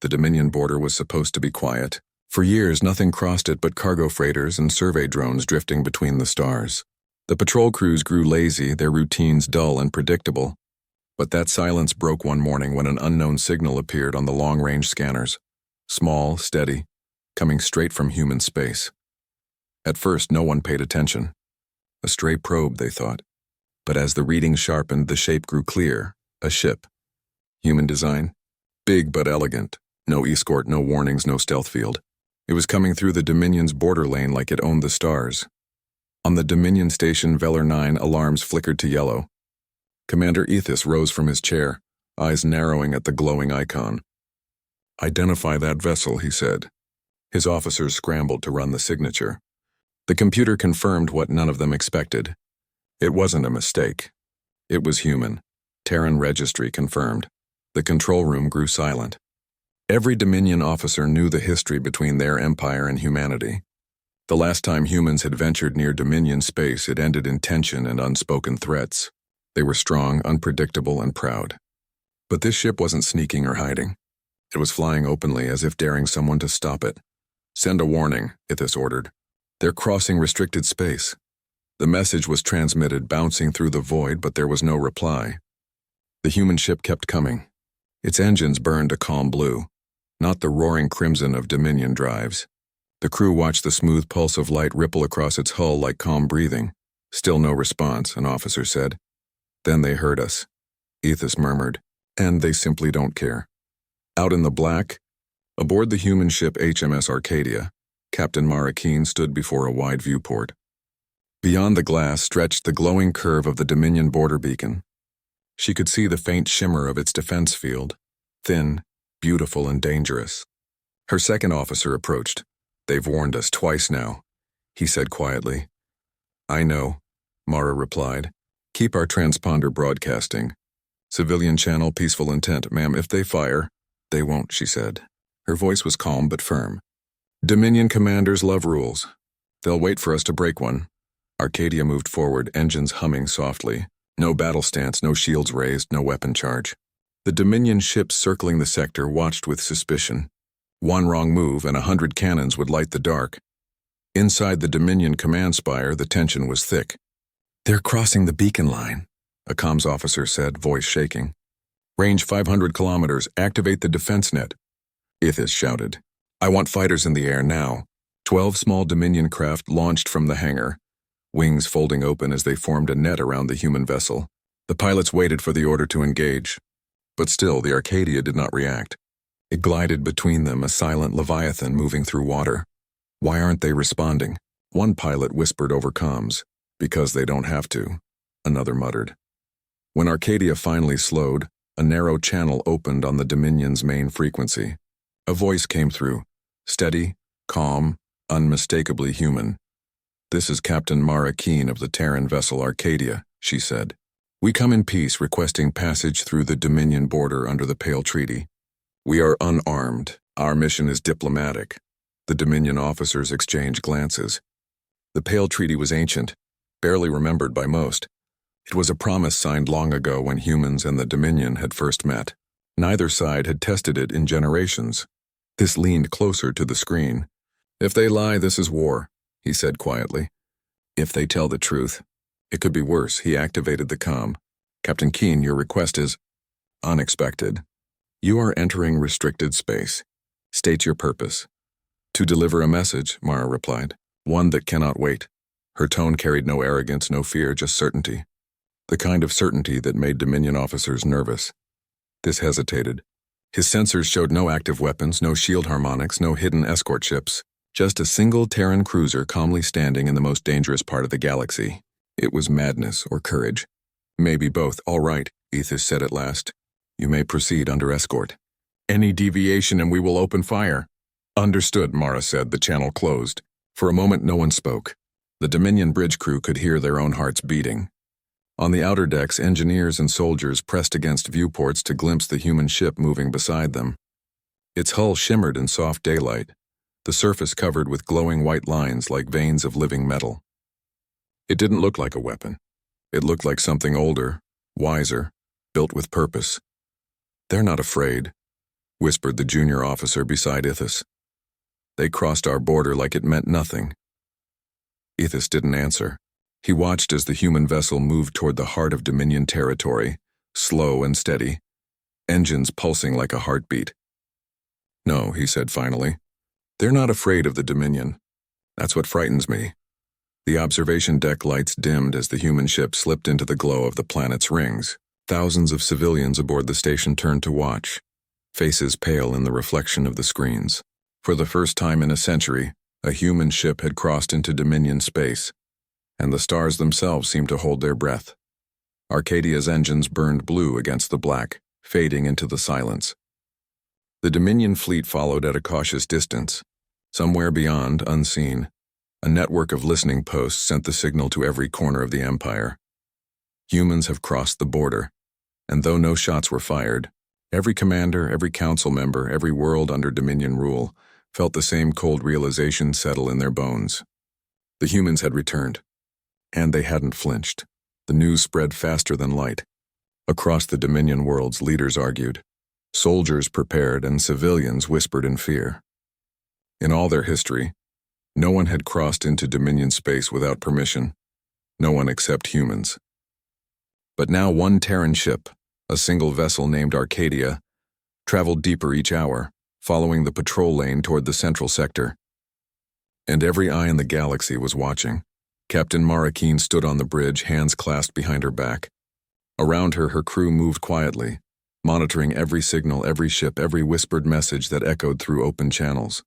The Dominion border was supposed to be quiet. For years, nothing crossed it but cargo freighters and survey drones drifting between the stars. The patrol crews grew lazy, their routines dull and predictable. But that silence broke one morning when an unknown signal appeared on the long-range scanners. Small, steady, coming straight from human space. At first, no one paid attention. A stray probe, they thought. But as the reading sharpened, the shape grew clear. A ship. Human design. Big but elegant. No escort, no warnings, no stealth field. It was coming through the Dominion's border lane like it owned the stars. On the Dominion station Velar 9, alarms flickered to yellow. Commander Ethos rose from his chair, eyes narrowing at the glowing icon. "Identify that vessel," he said. His officers scrambled to run the signature. The computer confirmed what none of them expected. It wasn't a mistake. It was human. Terran registry confirmed. The control room grew silent. Every Dominion officer knew the history between their empire and humanity. The last time humans had ventured near Dominion space, it ended in tension and unspoken threats. They were strong, unpredictable, and proud. But this ship wasn't sneaking or hiding. It was flying openly, as if daring someone to stop it. "Send a warning," Ithis ordered. "They're crossing restricted space." The message was transmitted, bouncing through the void, but there was no reply. The human ship kept coming. Its engines burned a calm blue, not the roaring crimson of Dominion drives. The crew watched the smooth pulse of light ripple across its hull like calm breathing. Still no response, an officer said. "Then they heard us," Ethis murmured, "and they simply don't care." Out in the black, aboard the human ship HMS Arcadia, Captain Mara Keen stood before a wide viewport. Beyond the glass stretched the glowing curve of the Dominion border beacon. She could see the faint shimmer of its defense field, thin, beautiful, and dangerous. Her second officer approached. "They've warned us twice now," he said quietly. "I know," Mara replied. "Keep our transponder broadcasting. Civilian channel, peaceful intent, ma'am. If they fire—" "They won't," she said. Her voice was calm but firm. "Dominion commanders love rules. They'll wait for us to break one." Arcadia moved forward, engines humming softly. No battle stance, no shields raised, no weapon charge. The Dominion ships circling the sector watched with suspicion. One wrong move and 100 cannons would light the dark. Inside the Dominion command spire, the tension was thick. "They're crossing the beacon line," a comms officer said, voice shaking. "Range 500 kilometers, activate the defense net," Ithis shouted. "I want fighters in the air now." 12 small Dominion craft launched from the hangar, wings folding open as they formed a net around the human vessel. The pilots waited for the order to engage. But still, the Arcadia did not react. It glided between them, a silent leviathan moving through water. "Why aren't they responding?" One pilot whispered over comms. "Because they don't have to," another muttered. When Arcadia finally slowed, a narrow channel opened on the Dominion's main frequency. A voice came through, steady, calm, unmistakably human. "This is Captain Mara Keen of the Terran vessel Arcadia," she said. "We come in peace, requesting passage through the Dominion border under the Pale Treaty. We are unarmed. Our mission is diplomatic." The Dominion officers exchanged glances. The Pale Treaty was ancient, barely remembered by most. It was a promise signed long ago when humans and the Dominion had first met. Neither side had tested it in generations. This leaned closer to the screen. "If they lie, this is war," he said quietly. "If they tell the truth, it could be worse." He activated the comm. "Captain Keen, your request is unexpected. You are entering restricted space. State your purpose." "To deliver a message," Mara replied. "One that cannot wait." Her tone carried no arrogance, no fear, just certainty. The kind of certainty that made Dominion officers nervous. This hesitated. His sensors showed no active weapons, no shield harmonics, no hidden escort ships. Just a single Terran cruiser calmly standing in the most dangerous part of the galaxy. It was madness or courage. "Maybe both. All right," Ethis said at last. "You may proceed under escort. Any deviation and we will open fire." "Understood," Mara said. The channel closed. For a moment no one spoke. The Dominion bridge crew could hear their own hearts beating. On the outer decks, engineers and soldiers pressed against viewports to glimpse the human ship moving beside them. Its hull shimmered in soft daylight, the surface covered with glowing white lines like veins of living metal. It didn't look like a weapon. It looked like something older, wiser, built with purpose. "They're not afraid. whispered the junior officer beside Ithis. They crossed our border like it meant nothing. Ithis didn't answer. He watched as the human vessel moved toward the heart of Dominion territory, slow and steady, engines pulsing like a heartbeat. No, he said finally. They're not afraid of the Dominion. That's what frightens me. The observation deck lights dimmed as the human ship slipped into the glow of the planet's rings. Thousands of civilians aboard the station turned to watch, faces pale in the reflection of the screens. For the first time in a century, a human ship had crossed into Dominion space, and the stars themselves seemed to hold their breath. Arcadia's engines burned blue against the black, fading into the silence. The Dominion fleet followed at a cautious distance. Somewhere beyond, unseen, a network of listening posts sent the signal to every corner of the Empire. Humans have crossed the border, and though no shots were fired, every commander, every council member, every world under Dominion rule felt the same cold realization settle in their bones. The humans had returned, and they hadn't flinched. The news spread faster than light. Across the Dominion worlds, leaders argued. Soldiers prepared and civilians whispered in fear. In all their history, no one had crossed into Dominion space without permission. No one except humans. But now one Terran ship, a single vessel named Arcadia, traveled deeper each hour, following the patrol lane toward the central sector. And every eye in the galaxy was watching. Captain Mara Keen stood on the bridge, hands clasped behind her back. Around her, her crew moved quietly, monitoring every signal, every ship, every whispered message that echoed through open channels.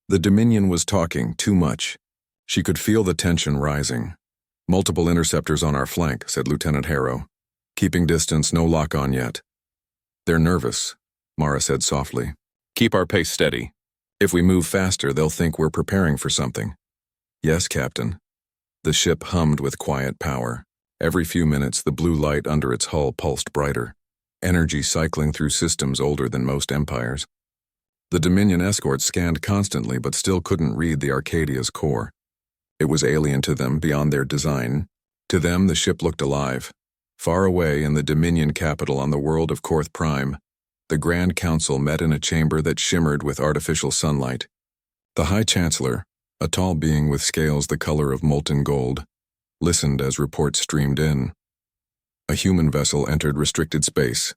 The Dominion was talking too much. She could feel the tension rising. Multiple interceptors on our flank, said Lieutenant Harrow. Keeping distance, no lock-on yet. They're nervous, Mara said softly. Keep our pace steady. If we move faster, they'll think we're preparing for something. Yes, Captain. The ship hummed with quiet power. Every few minutes, the blue light under its hull pulsed brighter, energy cycling through systems older than most empires. The Dominion escorts scanned constantly but still couldn't read the Arcadia's core. It was alien to them, beyond their design. To them, the ship looked alive. Far away in the Dominion capital on the world of Korth Prime, the Grand Council met in a chamber that shimmered with artificial sunlight. The High Chancellor, a tall being with scales the color of molten gold, listened as reports streamed in. A human vessel entered restricted space,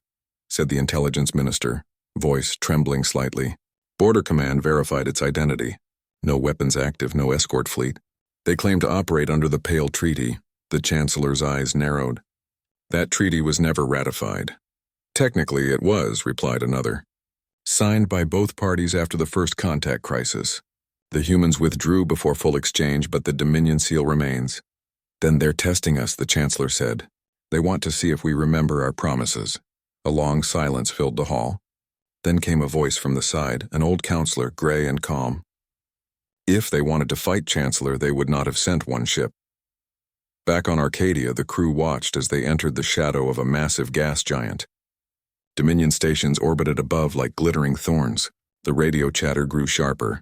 said the Intelligence Minister, voice trembling slightly. Border Command verified its identity. No weapons active, no escort fleet. They claim to operate under the Pale Treaty. The Chancellor's eyes narrowed. That treaty was never ratified. Technically it was, replied another. Signed by both parties after the first contact crisis. The humans withdrew before full exchange, but the Dominion seal remains. Then they're testing us, the Chancellor said. They want to see if we remember our promises. A long silence filled the hall. Then came a voice from the side, an old counselor, gray and calm. If they wanted to fight, Chancellor, they would not have sent one ship. Back on Arcadia, the crew watched as they entered the shadow of a massive gas giant. Dominion stations orbited above like glittering thorns. The radio chatter grew sharper.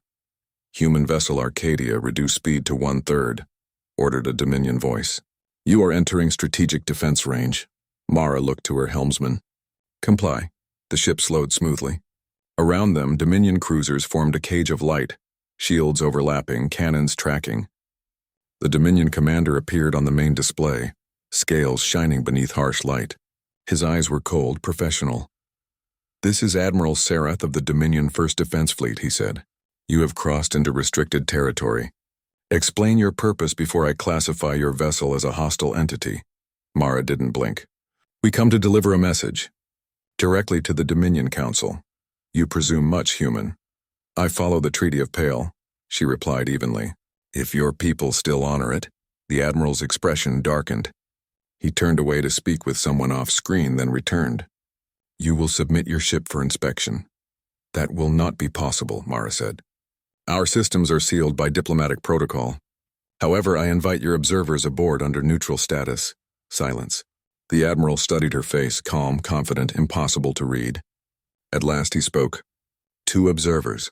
Human vessel Arcadia reduced speed to 1/3, ordered a Dominion voice. You are entering strategic defense range. Mara looked to her helmsman. Comply. The ship slowed smoothly. Around them, Dominion cruisers formed a cage of light, shields overlapping, cannons tracking. The Dominion commander appeared on the main display, scales shining beneath harsh light. His eyes were cold, professional. This is Admiral Sarath of the Dominion 1st Defense Fleet, he said. You have crossed into restricted territory. Explain your purpose before I classify your vessel as a hostile entity. Mara didn't blink. We come to deliver a message. Directly to the Dominion Council. You presume much, human. I follow the Treaty of Pale, she replied evenly. If your people still honor it. The Admiral's expression darkened. He turned away to speak with someone off-screen, then returned. You will submit your ship for inspection. That will not be possible, Mara said. Our systems are sealed by diplomatic protocol. However, I invite your observers aboard under neutral status. Silence. The Admiral studied her face, calm, confident, impossible to read. At last he spoke. 2 observers.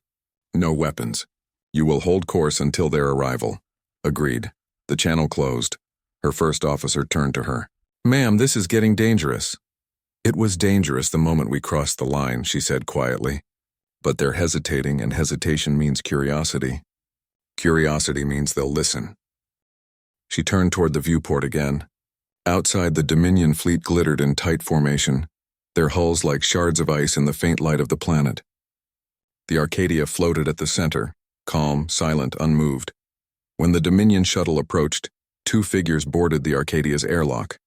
No weapons. You will hold course until their arrival. Agreed. The channel closed. Her first officer turned to her. Ma'am, this is getting dangerous. It was dangerous the moment we crossed the line, she said quietly. But they're hesitating, and hesitation means curiosity. Curiosity means they'll listen. She turned toward the viewport again. Outside, the Dominion fleet glittered in tight formation, their hulls like shards of ice in the faint light of the planet. The Arcadia floated at the center, calm, silent, unmoved. When the Dominion shuttle approached, two figures boarded the Arcadia's airlock.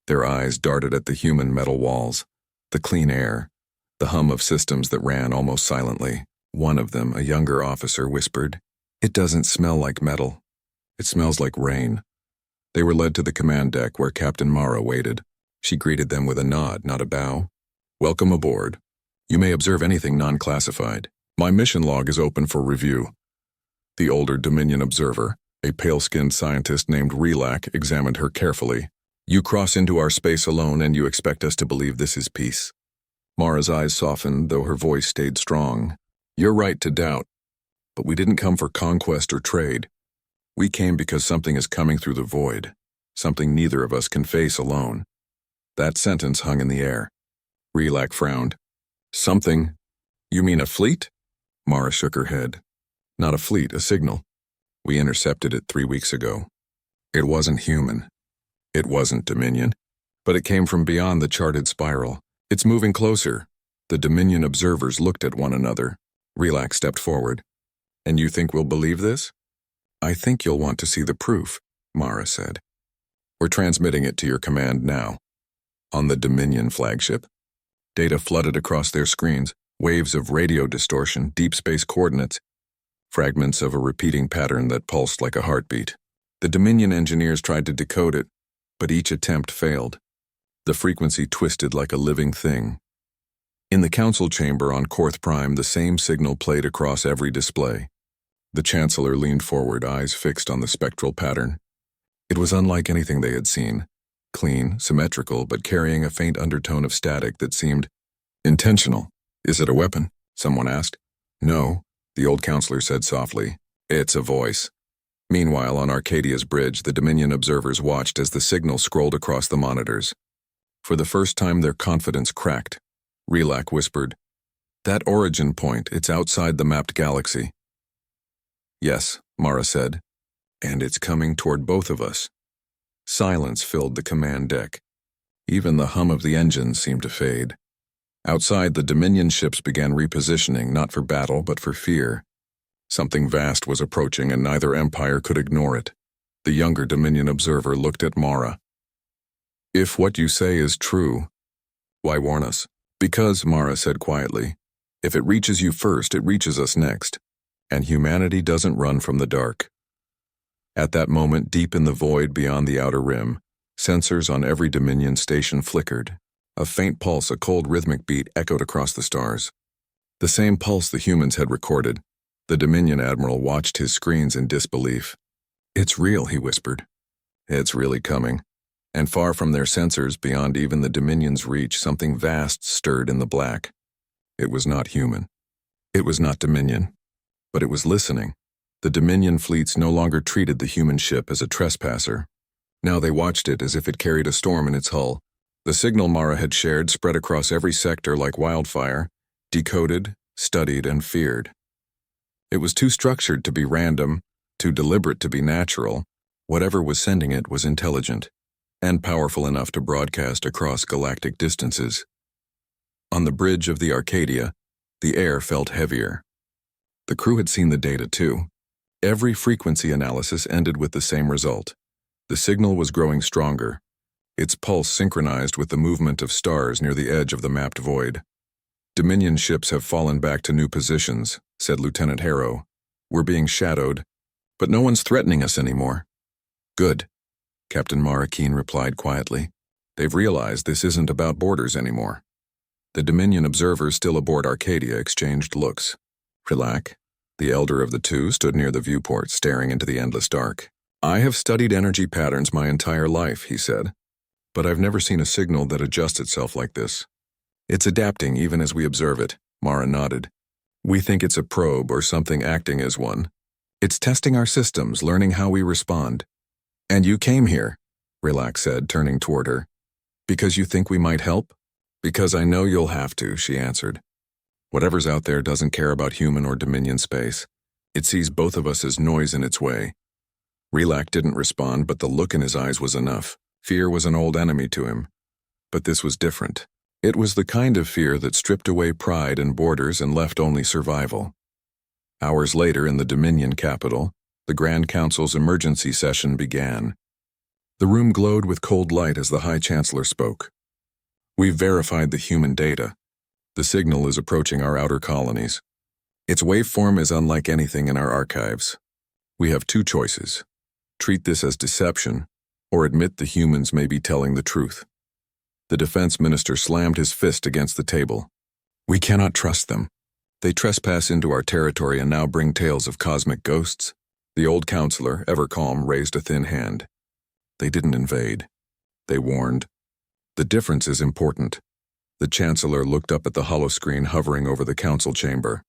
Their eyes darted at the human metal walls, the clean air, the hum of systems that ran almost silently. One of them, a younger officer, whispered, "It doesn't smell like metal. It smells like rain." They were led to the command deck where Captain Mara waited. She greeted them with a nod, not a bow. "Welcome aboard. You may observe anything non-classified. My mission log is open for review." The older Dominion observer, a pale-skinned scientist named Relac, examined her carefully. "You cross into our space alone and you expect us to believe this is peace." Mara's eyes softened, though her voice stayed strong. "You're right to doubt, but we didn't come for conquest or trade. We came because something is coming through the void, something neither of us can face alone." That sentence hung in the air. Relac frowned. "Something? You mean a fleet?" Mara shook her head. "Not a fleet, a signal. We intercepted it 3 weeks ago. It wasn't human. It wasn't Dominion. But it came from beyond the charted spiral. It's moving closer." The Dominion observers looked at one another. Relac stepped forward. "And you think we'll believe this?" "I think you'll want to see the proof," Mara said. "We're transmitting it to your command now." On the Dominion flagship, data flooded across their screens, waves of radio distortion, deep space coordinates, fragments of a repeating pattern that pulsed like a heartbeat. The Dominion engineers tried to decode it, but each attempt failed. The frequency twisted like a living thing. In the council chamber on Korth Prime, the same signal played across every display. The Chancellor leaned forward, eyes fixed on the spectral pattern. It was unlike anything they had seen. Clean, symmetrical, but carrying a faint undertone of static that seemed intentional. "Is it a weapon?" someone asked. "No," the old counselor said softly. "It's a voice." Meanwhile, on Arcadia's bridge, the Dominion observers watched as the signal scrolled across the monitors. For the first time, their confidence cracked. Relac whispered, "That origin point, it's outside the mapped galaxy." "Yes," Mara said, "and it's coming toward both of us." Silence filled the command deck. Even the hum of the engines seemed to fade. Outside, the Dominion ships began repositioning, not for battle, but for fear. Something vast was approaching, and neither empire could ignore it. The younger Dominion observer looked at Mara. "If what you say is true, why warn us?" "Because," Mara said quietly, "if it reaches you first, it reaches us next. And humanity doesn't run from the dark." At that moment, deep in the void beyond the outer rim, sensors on every Dominion station flickered. A faint pulse, a cold rhythmic beat, echoed across the stars. The same pulse the humans had recorded. The Dominion admiral watched his screens in disbelief. "It's real," he whispered. "It's really coming." And far from their sensors, beyond even the Dominion's reach, something vast stirred in the black. It was not human. It was not Dominion. But it was listening. The Dominion fleets no longer treated the human ship as a trespasser. Now they watched it as if it carried a storm in its hull. The signal Mara had shared spread across every sector like wildfire, decoded, studied, and feared. It was too structured to be random, too deliberate to be natural. Whatever was sending it was intelligent, and powerful enough to broadcast across galactic distances. On the bridge of the Arcadia, the air felt heavier. The crew had seen the data too. Every frequency analysis ended with the same result. The signal was growing stronger, its pulse synchronized with the movement of stars near the edge of the mapped void. "Dominion ships have fallen back to new positions," said Lieutenant Harrow. "We're being shadowed, but no one's threatening us anymore." "Good," Captain Mara Keen replied quietly. "They've realized this isn't about borders anymore." The Dominion observers still aboard Arcadia exchanged looks. Relac, the elder of the two, stood near the viewport, staring into the endless dark. "I have studied energy patterns my entire life," he said, "but I've never seen a signal that adjusts itself like this. It's adapting even as we observe it." Mara nodded. "We think it's a probe or something acting as one. It's testing our systems, learning how we respond." "And you came here," Relac said, turning toward her, "because you think we might help?" Because I know you'll have to, she answered. Whatever's out there doesn't care about human or Dominion space. It sees both of us as noise in its way. Relac didn't respond, but the look in his eyes was enough. Fear was an old enemy to him. But this was different. It was the kind of fear that stripped away pride and borders and left only survival. Hours later in the Dominion capital, the Grand Council's emergency session began. The room glowed with cold light as the High Chancellor spoke. We've verified the human data. The signal is approaching our outer colonies. Its waveform is unlike anything in our archives. We have two choices. Treat this as deception, or admit the humans may be telling the truth. The defense minister slammed his fist against the table. We cannot trust them. They trespass into our territory and now bring tales of cosmic ghosts. The old counselor, ever calm, raised a thin hand. They didn't invade. They warned. The difference is important. The chancellor looked up at the holoscreen hovering over the council chamber.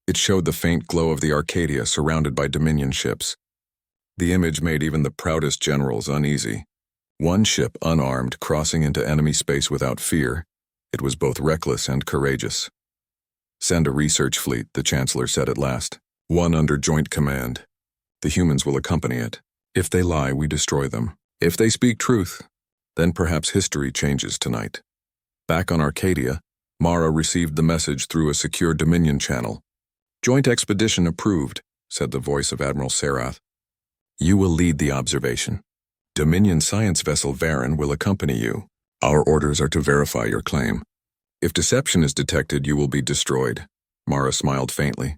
It showed the faint glow of the Arcadia surrounded by Dominion ships. The image made even the proudest generals uneasy. One ship unarmed, crossing into enemy space without fear. It was both reckless and courageous. Send a research fleet, the chancellor said at last. One under joint command. The humans will accompany it. If they lie, we destroy them. If they speak truth, then perhaps history changes tonight. Back on Arcadia, Mara received the message through a secure Dominion channel. Joint expedition approved, said the voice of Admiral Serath. You will lead the observation. Dominion science vessel Varen will accompany you. Our orders are to verify your claim. If deception is detected, you will be destroyed. Mara smiled faintly.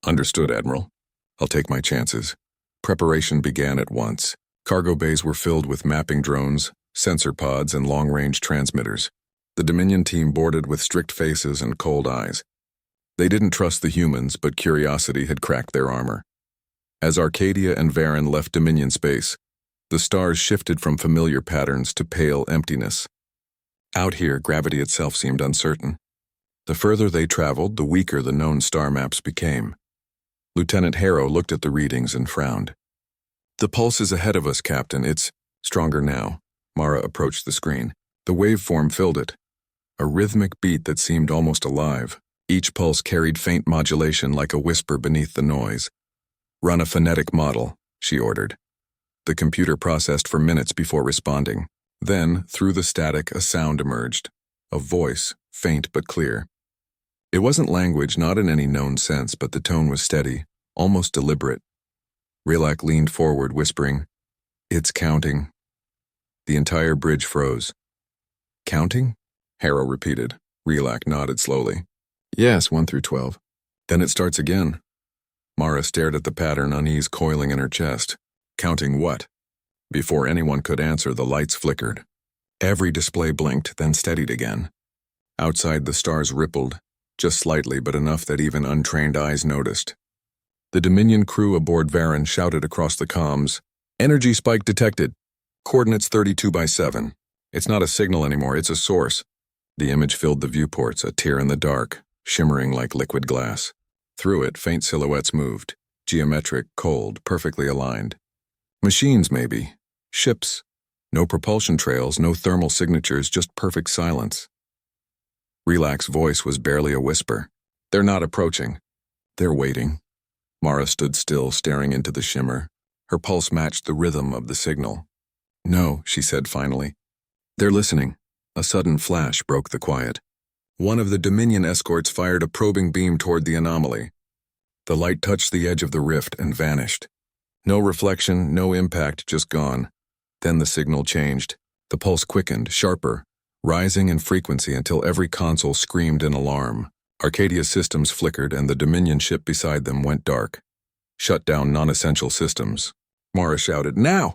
Understood, Admiral. I'll take my chances. Preparation began at once. Cargo bays were filled with mapping drones, sensor pods, and long-range transmitters. The Dominion team boarded with strict faces and cold eyes. They didn't trust the humans, but curiosity had cracked their armor. As Arcadia and Varen left Dominion space, the stars shifted from familiar patterns to pale emptiness. Out here, gravity itself seemed uncertain. The further they traveled, the weaker the known star maps became. Lieutenant Harrow looked at the readings and frowned. The pulse is ahead of us, Captain. It's stronger now. Mara approached the screen. The waveform filled it. A rhythmic beat that seemed almost alive. Each pulse carried faint modulation like a whisper beneath the noise. Run a phonetic model, she ordered. The computer processed for minutes before responding. Then, through the static, a sound emerged. A voice, faint but clear. It wasn't language, not in any known sense, but the tone was steady, almost deliberate. Relac leaned forward, whispering, It's counting. The entire bridge froze. Counting? Harrow repeated. Relac nodded slowly. Yes, 1 through 12. Then it starts again. Mara stared at the pattern, unease coiling in her chest. Counting what? Before anyone could answer, the lights flickered. Every display blinked, then steadied again. Outside, the stars rippled, just slightly, but enough that even untrained eyes noticed. The Dominion crew aboard Varen shouted across the comms, Energy spike detected. Coordinates 32/7. It's not a signal anymore, it's a source. The image filled the viewports, a tear in the dark, shimmering like liquid glass. Through it, faint silhouettes moved, geometric, cold, perfectly aligned. Machines, maybe. Ships. No propulsion trails, no thermal signatures, just perfect silence. Relac's voice was barely a whisper. They're not approaching. They're waiting. Mara stood still, staring into the shimmer. Her pulse matched the rhythm of the signal. No, she said finally. They're listening. A sudden flash broke the quiet. One of the Dominion escorts fired a probing beam toward the anomaly. The light touched the edge of the rift and vanished. No reflection, no impact, just gone. Then the signal changed. The pulse quickened, sharper, rising in frequency until every console screamed in alarm. Arcadia's systems flickered and the Dominion ship beside them went dark. Shut down non-essential systems. Mara shouted, Now!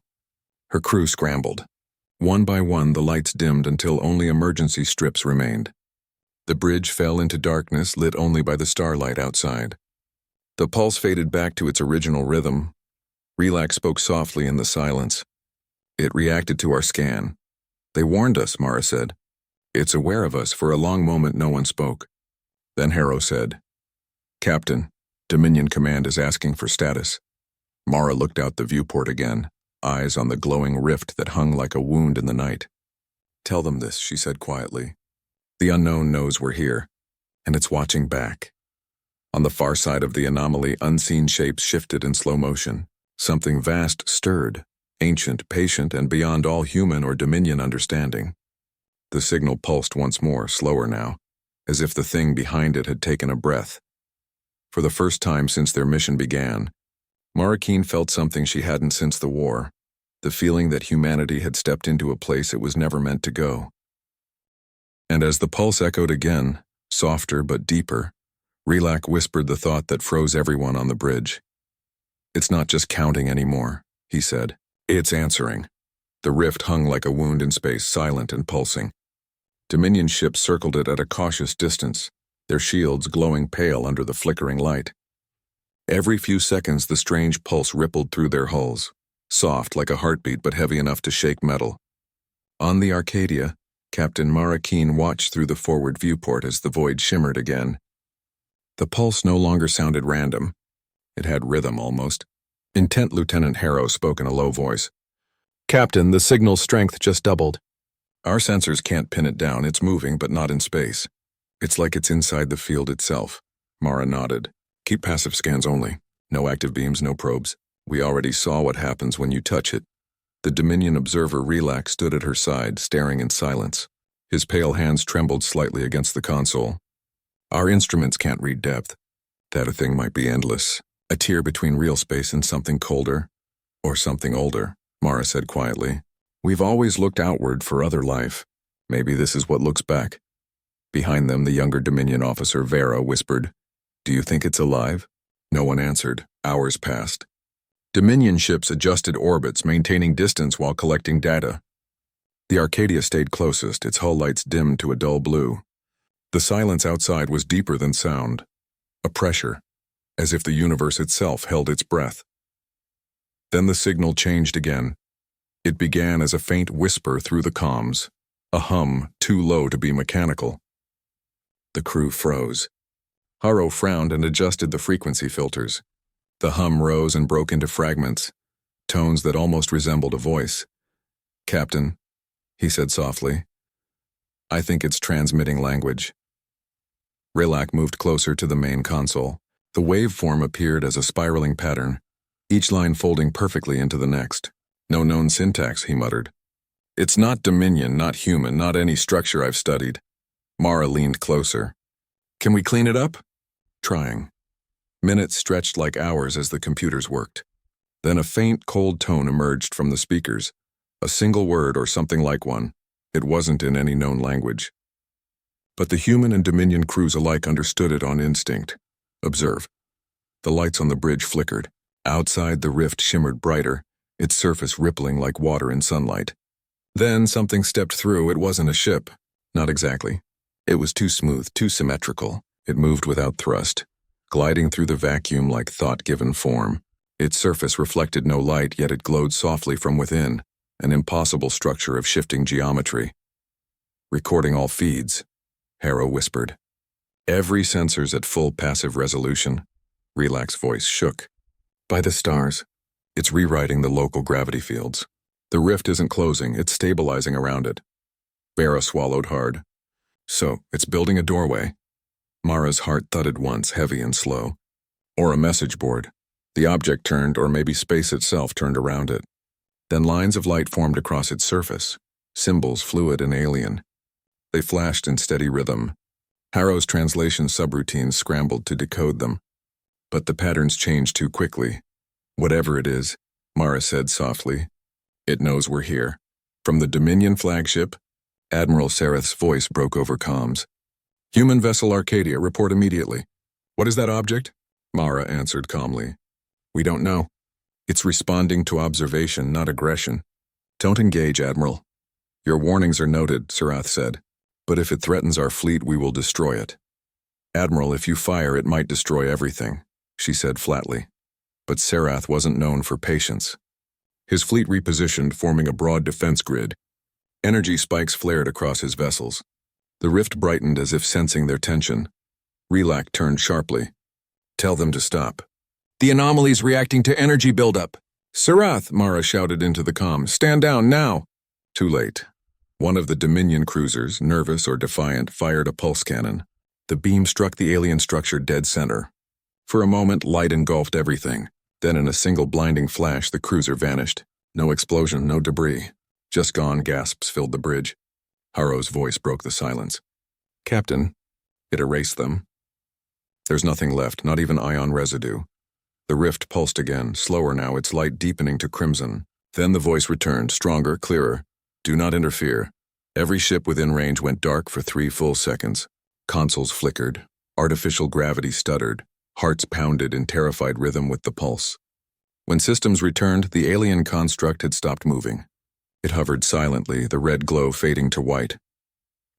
Her crew scrambled. One by one, the lights dimmed until only emergency strips remained. The bridge fell into darkness, lit only by the starlight outside. The pulse faded back to its original rhythm. Relac spoke softly in the silence. It reacted to our scan. They warned us, Mara said. It's aware of us. For a long moment, no one spoke. Then Harrow said, Captain, Dominion Command is asking for status. Mara looked out the viewport again, eyes on the glowing rift that hung like a wound in the night. Tell them this, she said quietly. The unknown knows we're here, and it's watching back. On the far side of the anomaly, unseen shapes shifted in slow motion. Something vast stirred, ancient, patient, and beyond all human or Dominion understanding. The signal pulsed once more, slower now, as if the thing behind it had taken a breath. For the first time since their mission began, Marrakeen felt something she hadn't since the war, the feeling that humanity had stepped into a place it was never meant to go. And as the pulse echoed again, softer but deeper, Relak whispered the thought that froze everyone on the bridge. "It's not just counting anymore," he said. "It's answering." The rift hung like a wound in space, silent and pulsing. Dominion ships circled it at a cautious distance, their shields glowing pale under the flickering light. Every few seconds the strange pulse rippled through their hulls, soft like a heartbeat but heavy enough to shake metal. On the Arcadia, Captain Marrakeen watched through the forward viewport as the void shimmered again. The pulse no longer sounded random. It had rhythm almost. Intent Lieutenant Harrow spoke in a low voice. "Captain, the signal's strength just doubled. Our sensors can't pin it down. It's moving, but not in space. It's like it's inside the field itself." Mara nodded. "Keep passive scans only. No active beams, no probes. We already saw what happens when you touch it." The Dominion observer Relak stood at her side, staring in silence. His pale hands trembled slightly against the console. "Our instruments can't read depth. That thing might be endless. A tier between real space and something colder, or something older," Mara said quietly. "We've always looked outward for other life. Maybe this is what looks back." Behind them, the younger Dominion officer Vera whispered, "Do you think it's alive?" No one answered. Hours passed. Dominion ships adjusted orbits, maintaining distance while collecting data. The Arcadia stayed closest, its hull lights dimmed to a dull blue. The silence outside was deeper than sound, a pressure, as if the universe itself held its breath. Then the signal changed again. It began as a faint whisper through the comms, a hum too low to be mechanical. The crew froze. Harrow frowned and adjusted the frequency filters. The hum rose and broke into fragments, tones that almost resembled a voice. "Captain," he said softly, "I think it's transmitting language." Relak moved closer to the main console. The waveform appeared as a spiraling pattern, each line folding perfectly into the next. "No known syntax," he muttered. "It's not Dominion, not human, not any structure I've studied." Mara leaned closer. "Can we clean it up?" "Trying." Minutes stretched like hours as the computers worked. Then a faint, cold tone emerged from the speakers, a single word or something like one. It wasn't in any known language. But the human and Dominion crews alike understood it on instinct. "Observe." The lights on the bridge flickered. Outside, the rift shimmered brighter, its surface rippling like water in sunlight. Then something stepped through. It wasn't a ship. Not exactly. It was too smooth, too symmetrical. It moved without thrust, gliding through the vacuum like thought-given form. Its surface reflected no light, yet it glowed softly from within, an impossible structure of shifting geometry. "Recording all feeds," Harrow whispered. "Every sensor's at full passive resolution." Relak's voice shook. "By the stars. It's rewriting the local gravity fields. The rift isn't closing, it's stabilizing around it." Vera swallowed hard. "So, it's building a doorway." Mara's heart thudded once, heavy and slow. "Or a message board." The object turned, or maybe space itself turned around it. Then lines of light formed across its surface, symbols fluid and alien. They flashed in steady rhythm. Harrow's translation subroutines scrambled to decode them. But the patterns changed too quickly. "Whatever it is," Mara said softly, "it knows we're here." From the Dominion flagship, Admiral Sereth's voice broke over comms. "Human vessel Arcadia, report immediately." "What is that object?" Mara answered calmly. "We don't know. It's responding to observation, not aggression." "Don't engage, Admiral." "Your warnings are noted," Serath said. "But if it threatens our fleet, we will destroy it." "Admiral, if you fire, it might destroy everything," she said flatly. But Serath wasn't known for patience. His fleet repositioned, forming a broad defense grid. Energy spikes flared across his vessels. The rift brightened as if sensing their tension. Relak turned sharply. "Tell them to stop." "The anomaly's reacting to energy buildup." "Serath," Mara shouted into the comm. "Stand down, now!" Too late. One of the Dominion cruisers, nervous or defiant, fired a pulse cannon. The beam struck the alien structure dead center. For a moment, light engulfed everything. Then in a single blinding flash, the cruiser vanished. No explosion, no debris. Just gone, gasps filled the bridge. Harrow's voice broke the silence. Captain, it erased them. There's nothing left, not even ion residue. The rift pulsed again, slower now, its light deepening to crimson. Then the voice returned, stronger, clearer. Do not interfere. Every ship within range went dark for 3 full seconds. Consoles flickered. Artificial gravity stuttered. Hearts pounded in terrified rhythm with the pulse. When systems returned, the alien construct had stopped moving. It hovered silently, the red glow fading to white.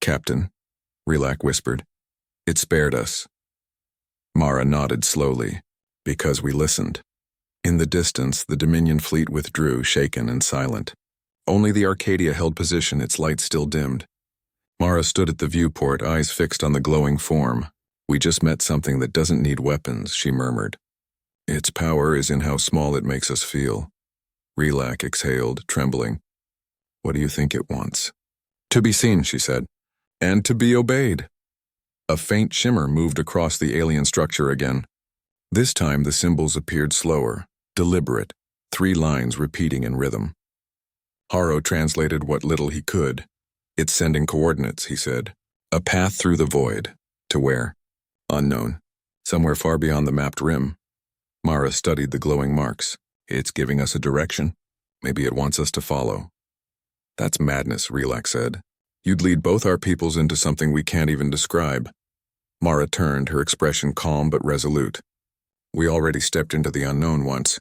Captain, Relac whispered. It spared us. Mara nodded slowly. Because we listened. In the distance, the Dominion fleet withdrew, shaken and silent. Only the Arcadia held position, its light still dimmed. Mara stood at the viewport, eyes fixed on the glowing form. We just met something that doesn't need weapons, she murmured. Its power is in how small it makes us feel. Relac exhaled, trembling. What do you think it wants? To be seen, she said. And to be obeyed. A faint shimmer moved across the alien structure again. This time the symbols appeared slower, deliberate, 3 lines repeating in rhythm. Harrow translated what little he could. It's sending coordinates, he said. A path through the void. To where? Unknown. Somewhere far beyond the mapped rim. Mara studied the glowing marks. It's giving us a direction. Maybe it wants us to follow. That's madness, Relac said. You'd lead both our peoples into something we can't even describe. Mara turned, her expression calm but resolute. We already stepped into the unknown once.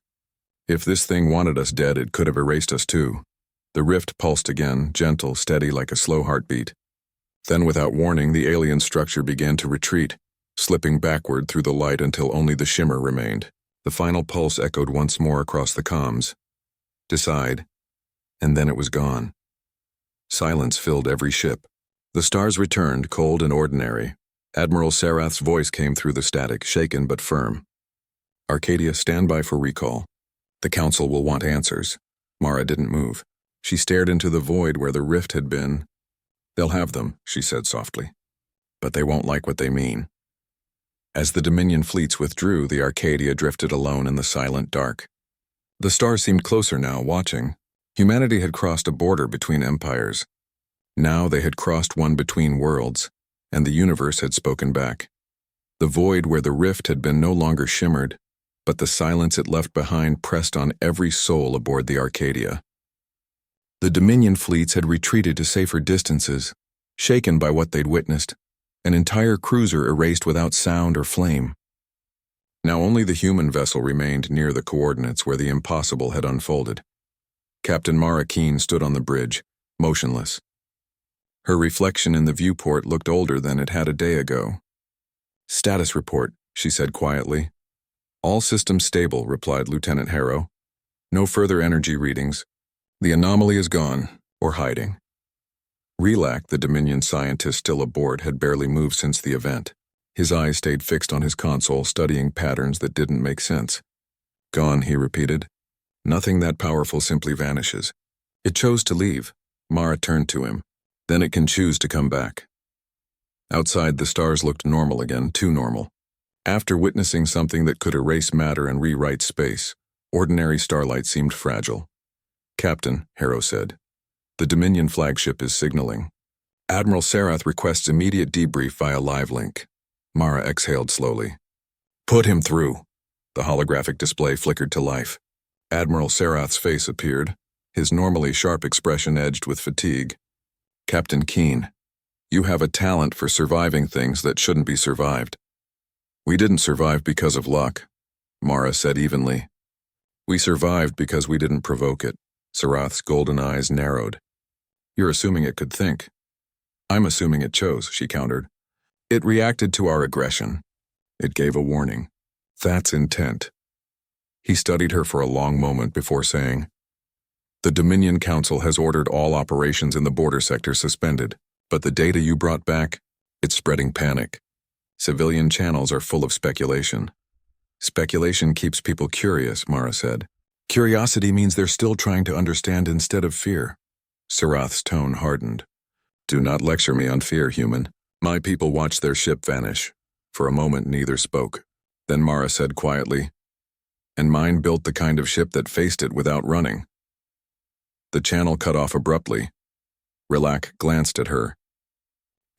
If this thing wanted us dead, it could have erased us too. The rift pulsed again, gentle, steady like a slow heartbeat. Then without warning, the alien structure began to retreat, slipping backward through the light until only the shimmer remained. The final pulse echoed once more across the comms. Decide. And then it was gone. Silence filled every ship. The stars returned, cold and ordinary. Admiral Sarath's voice came through the static, shaken but firm. Arcadia, stand by for recall. The Council will want answers. Mara didn't move. She stared into the void where the rift had been. They'll have them, she said softly. But they won't like what they mean. As the Dominion fleets withdrew, the Arcadia drifted alone in the silent dark. The stars seemed closer now, watching. Humanity had crossed a border between empires. Now they had crossed one between worlds, and the universe had spoken back. The void where the rift had been no longer shimmered, but the silence it left behind pressed on every soul aboard the Arcadia. The Dominion fleets had retreated to safer distances, shaken by what they'd witnessed, an entire cruiser erased without sound or flame. Now only the human vessel remained near the coordinates where the impossible had unfolded. Captain Mara Keen stood on the bridge, motionless. Her reflection in the viewport looked older than it had a day ago. Status report, she said quietly. All systems stable, replied Lieutenant Harrow. No further energy readings. The anomaly is gone, or hiding. Relac, the Dominion scientist still aboard, had barely moved since the event. His eyes stayed fixed on his console, studying patterns that didn't make sense. Gone, he repeated. Nothing that powerful simply vanishes. It chose to leave. Mara turned to him. Then it can choose to come back. Outside, the stars looked normal again, too normal. After witnessing something that could erase matter and rewrite space, ordinary starlight seemed fragile. Captain, Harrow said, the Dominion flagship is signaling. Admiral Sarath requests immediate debrief via live link. Mara exhaled slowly. Put him through. The holographic display flickered to life. Admiral Sarath's face appeared, his normally sharp expression edged with fatigue. Captain Keen, you have a talent for surviving things that shouldn't be survived. We didn't survive because of luck, Mara said evenly. We survived because we didn't provoke it. Sarath's golden eyes narrowed. You're assuming it could think. I'm assuming it chose, she countered. It reacted to our aggression. It gave a warning. That's intent. He studied her for a long moment before saying, The Dominion Council has ordered all operations in the border sector suspended, but the data you brought back, it's spreading panic. Civilian channels are full of speculation. Speculation keeps people curious, Mara said. Curiosity means they're still trying to understand instead of fear. Sarath's tone hardened. Do not lecture me on fear, human. My people watched their ship vanish. For a moment, neither spoke. Then Mara said quietly, and mine built the kind of ship that faced it without running. The channel cut off abruptly. Rilak glanced at her.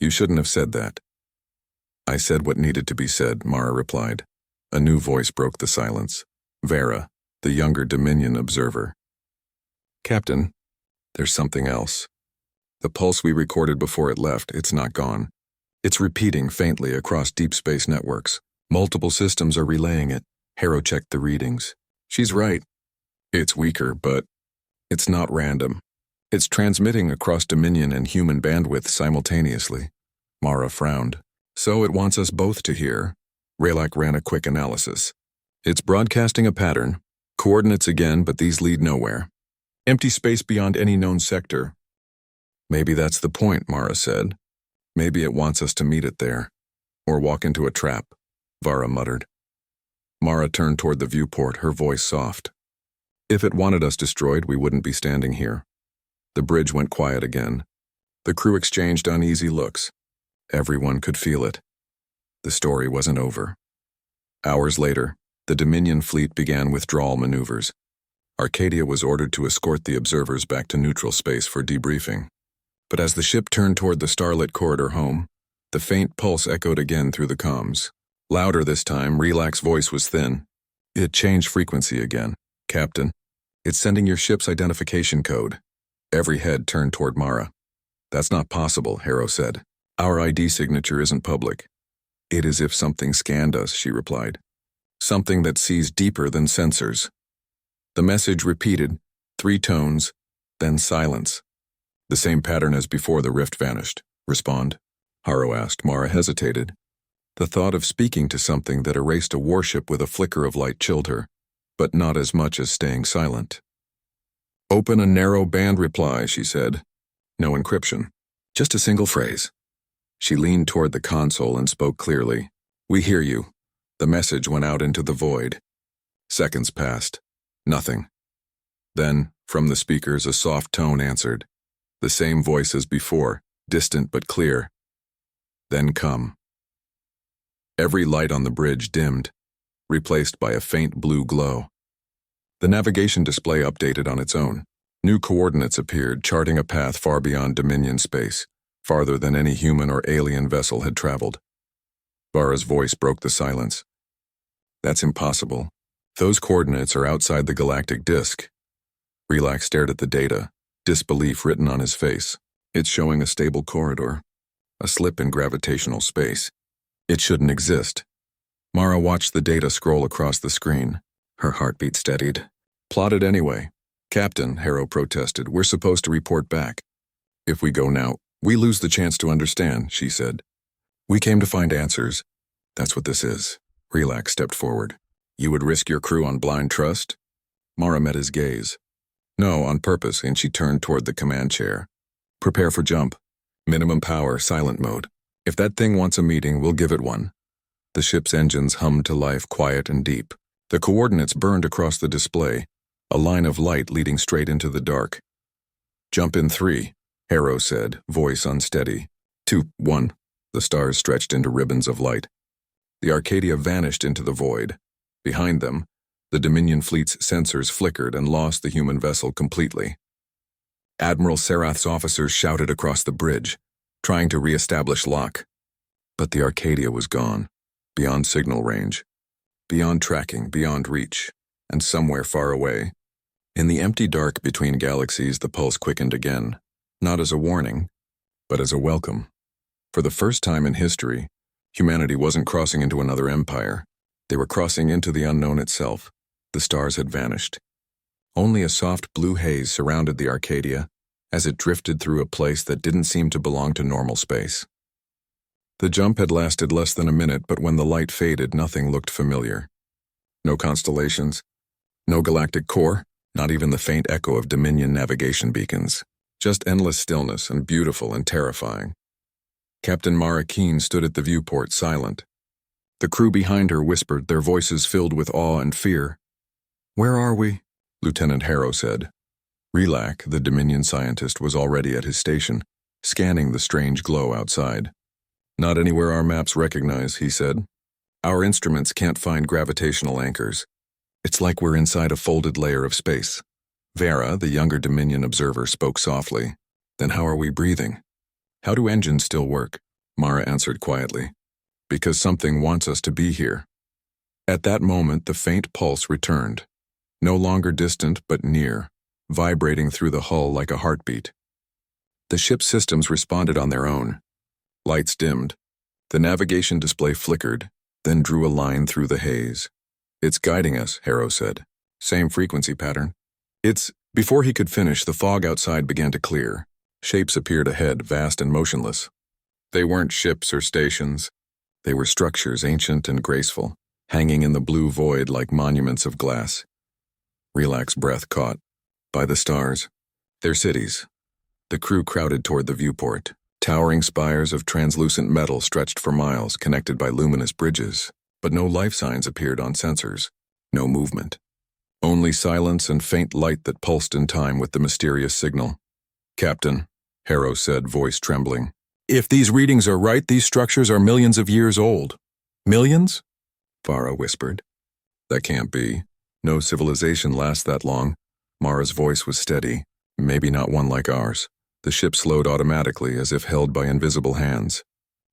You shouldn't have said that. I said what needed to be said, Mara replied. A new voice broke the silence. Vera, the younger Dominion observer. Captain, there's something else. The pulse we recorded before it left, it's not gone. It's repeating faintly across deep space networks. Multiple systems are relaying it. Harrow checked the readings. She's right. It's weaker, but it's not random. It's transmitting across Dominion and human bandwidth simultaneously. Mara frowned. So it wants us both to hear. Raylac ran a quick analysis. It's broadcasting a pattern. Coordinates again, but these lead nowhere. Empty space beyond any known sector. Maybe that's the point, Mara said. Maybe it wants us to meet it there. Or walk into a trap, Vara muttered. Mara turned toward the viewport, her voice soft. If it wanted us destroyed, we wouldn't be standing here. The bridge went quiet again. The crew exchanged uneasy looks. Everyone could feel it. The story wasn't over. Hours later, the Dominion fleet began withdrawal maneuvers. Arcadia was ordered to escort the observers back to neutral space for debriefing. But as the ship turned toward the starlit corridor home, the faint pulse echoed again through the comms. Louder this time, Relac's voice was thin. It changed frequency again. Captain, it's sending your ship's identification code. Every head turned toward Mara. That's not possible, Harrow said. Our ID signature isn't public. It is if something scanned us, she replied. Something that sees deeper than sensors. The message repeated, 3 tones, then silence. The same pattern as before the rift vanished. Respond? Harrow asked. Mara hesitated. The thought of speaking to something that erased a warship with a flicker of light chilled her, but not as much as staying silent. Open a narrow band reply, she said. No encryption. Just a single phrase. She leaned toward the console and spoke clearly. We hear you. The message went out into the void. Seconds passed. Nothing. Then, from the speakers, a soft tone answered. The same voice as before, distant but clear. Then come. Every light on the bridge dimmed, replaced by a faint blue glow. The navigation display updated on its own. New coordinates appeared, charting a path far beyond Dominion space, farther than any human or alien vessel had traveled. Vara's voice broke the silence. That's impossible. Those coordinates are outside the galactic disk. Relax stared at the data, disbelief written on his face. It's showing a stable corridor, a slip in gravitational space. It shouldn't exist. Mara watched the data scroll across the screen. Her heartbeat steadied. Plotted anyway. Captain, Harrow protested, we're supposed to report back. If we go now, we lose the chance to understand, she said. We came to find answers. That's what this is. Relax stepped forward. You would risk your crew on blind trust? Mara met his gaze. No, on purpose, and she turned toward the command chair. Prepare for jump. Minimum power, silent mode. If that thing wants a meeting, we'll give it one. The ship's engines hummed to life, quiet and deep. The coordinates burned across the display, a line of light leading straight into the dark. Jump in 3, Harrow said, voice unsteady. 2, 1. The stars stretched into ribbons of light. The Arcadia vanished into the void. Behind them, the Dominion fleet's sensors flickered and lost the human vessel completely. Admiral Sarath's officers shouted across the bridge, trying to re-establish lock. But the Arcadia was gone, beyond signal range, beyond tracking, beyond reach, and somewhere far away. In the empty dark between galaxies, the pulse quickened again, not as a warning, but as a welcome. For the first time in history, humanity wasn't crossing into another empire. They were crossing into the unknown itself. The stars had vanished. Only a soft blue haze surrounded the Arcadia as it drifted through a place that didn't seem to belong to normal space. The jump had lasted less than a minute, but when the light faded, nothing looked familiar. No constellations, no galactic core, not even the faint echo of Dominion navigation beacons. Just endless stillness, and beautiful and terrifying. Captain Mara Keen stood at the viewport, silent. The crew behind her whispered, their voices filled with awe and fear. Where are we? Lieutenant Harrow said. Relac, the Dominion scientist, was already at his station, scanning the strange glow outside. "Not anywhere our maps recognize," he said. "Our instruments can't find gravitational anchors. It's like we're inside a folded layer of space." Vera, the younger Dominion observer, spoke softly. "Then how are we breathing? How do engines still work?" Mara answered quietly. "Because something wants us to be here." At that moment, the faint pulse returned. No longer distant, but near, vibrating through the hull like a heartbeat. The ship's systems responded on their own. Lights dimmed. The navigation display flickered, then drew a line through the haze. "It's guiding us," Harrow said. "Same frequency pattern." Before he could finish, the fog outside began to clear. Shapes appeared ahead, vast and motionless. They weren't ships or stations. They were structures, ancient and graceful, hanging in the blue void like monuments of glass. Relac's breath caught. By the stars. Their cities. The crew crowded toward the viewport. Towering spires of translucent metal stretched for miles, connected by luminous bridges, but no life signs appeared on sensors. No movement. Only silence and faint light that pulsed in time with the mysterious signal. "Captain," Harrow said, voice trembling. "If these readings are right, these structures are millions of years old." "Millions?" Farah whispered. "That can't be. No civilization lasts that long." Mara's voice was steady, maybe not one like ours. The ship slowed automatically, as if held by invisible hands.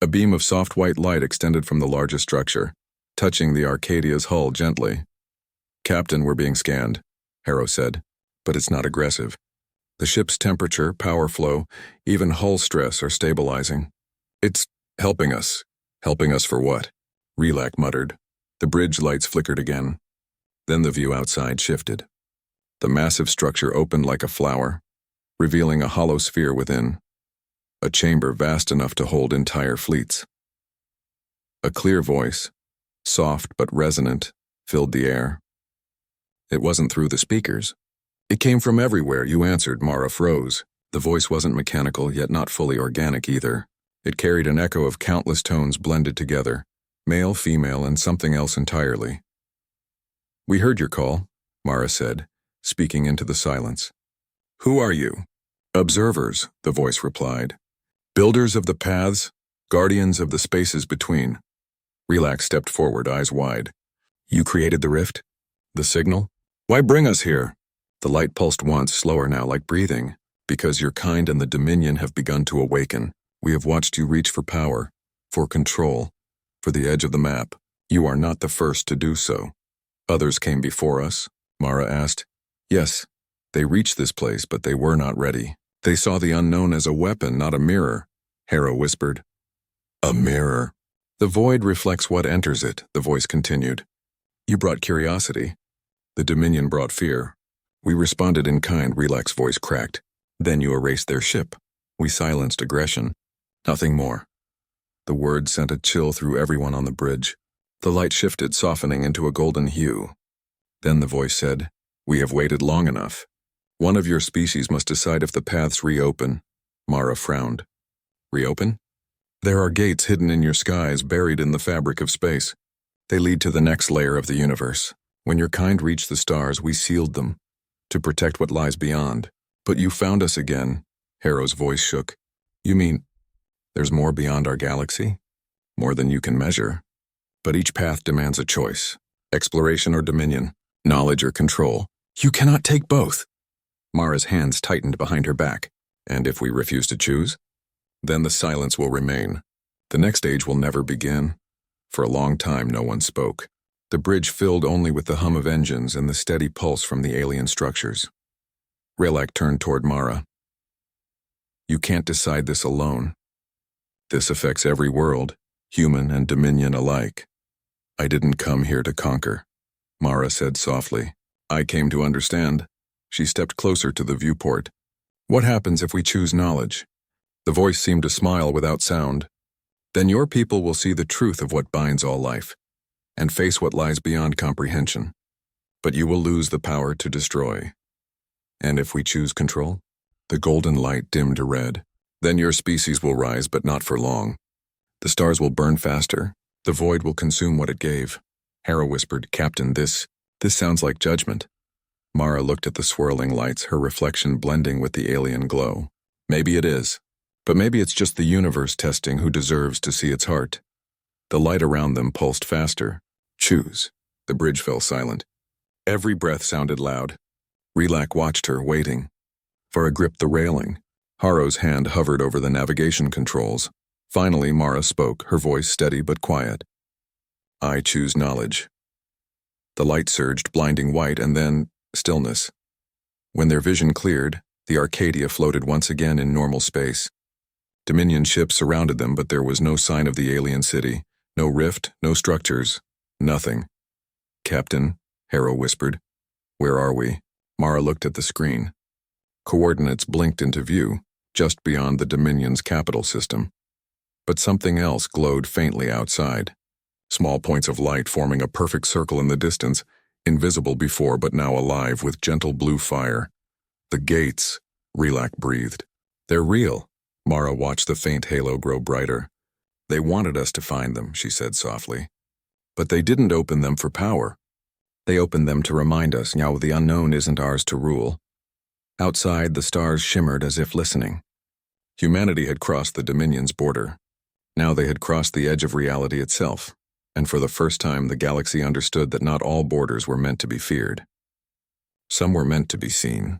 A beam of soft white light extended from the largest structure, touching the Arcadia's hull gently. "Captain, we're being scanned," Harrow said, "but it's not aggressive. The ship's temperature, power flow, even hull stress are stabilizing. It's helping us." "Helping us for what?" Relac muttered. The bridge lights flickered again. Then the view outside shifted. The massive structure opened like a flower, revealing a hollow sphere within. A chamber vast enough to hold entire fleets. A clear voice, soft but resonant, filled the air. It wasn't through the speakers. It came from everywhere, you answered. Mara froze. The voice wasn't mechanical, yet not fully organic either. It carried an echo of countless tones blended together, male, female, and something else entirely. "We heard your call," Mara said, speaking into the silence. "Who are you?" "Observers," the voice replied. "Builders of the paths, guardians of the spaces between." Relax stepped forward, eyes wide. "You created the rift? The signal? Why bring us here?" The light pulsed once, slower now, like breathing. "Because your kind and the Dominion have begun to awaken. We have watched you reach for power, for control, for the edge of the map. You are not the first to do so." "Others came before us?" Mara asked. "Yes. They reached this place, but they were not ready. They saw the unknown as a weapon, not a mirror," Harrow whispered. "A mirror. The void reflects what enters it," the voice continued. "You brought curiosity. The Dominion brought fear. We responded in kind," Relac's voice cracked. "Then you erased their ship. We silenced aggression. Nothing more." The words sent a chill through everyone on the bridge. The light shifted, softening into a golden hue. Then the voice said, "We have waited long enough. One of your species must decide if the paths reopen." Mara frowned. "Reopen?" "There are gates hidden in your skies, buried in the fabric of space. They lead to the next layer of the universe. When your kind reached the stars, we sealed them, to protect what lies beyond. But you found us again." Harrow's voice shook. "You mean, there's more beyond our galaxy? More than you can measure. But each path demands a choice. Exploration or dominion, knowledge or control. You cannot take both." Mara's hands tightened behind her back. "And if we refuse to choose? Then the silence will remain. The next stage will never begin." For a long time, no one spoke. The bridge filled only with the hum of engines and the steady pulse from the alien structures. Relac turned toward Mara. "You can't decide this alone. This affects every world, human and Dominion alike. I didn't come here to conquer," Mara said softly. "I came to understand." She stepped closer to the viewport. "What happens if we choose knowledge?" The voice seemed to smile without sound. "Then your people will see the truth of what binds all life, and face what lies beyond comprehension. But you will lose the power to destroy. And if we choose control?" The golden light dimmed to red. "Then your species will rise, but not for long. The stars will burn faster. The void will consume what it gave." Harrow whispered, "Captain, this sounds like judgment." Mara looked at the swirling lights, her reflection blending with the alien glow. Maybe it is. But maybe it's just the universe testing who deserves to see its heart. The light around them pulsed faster. Choose. The bridge fell silent. Every breath sounded loud. Relac watched her, waiting. Farah gripped the railing. Haro's hand hovered over the navigation controls. Finally, Mara spoke, her voice steady but quiet. I choose knowledge. The light surged, blinding white, and then stillness. When their vision cleared, the Arcadia floated once again in normal space. Dominion ships surrounded them, but there was no sign of the alien city. No rift, no structures, nothing. Captain, Haro whispered. Where are we? Mara looked at the screen. Coordinates blinked into view, just beyond the Dominion's capital system. But something else glowed faintly outside. Small points of light forming a perfect circle in the distance, invisible before but now alive with gentle blue fire. The gates, Relac breathed. They're real. Mara watched the faint halo grow brighter. They wanted us to find them, she said softly. But they didn't open them for power. They opened them to remind us now the unknown isn't ours to rule. Outside, the stars shimmered as if listening. Humanity had crossed the Dominion's border. Now they had crossed the edge of reality itself, and for the first time the galaxy understood that not all borders were meant to be feared. Some were meant to be seen.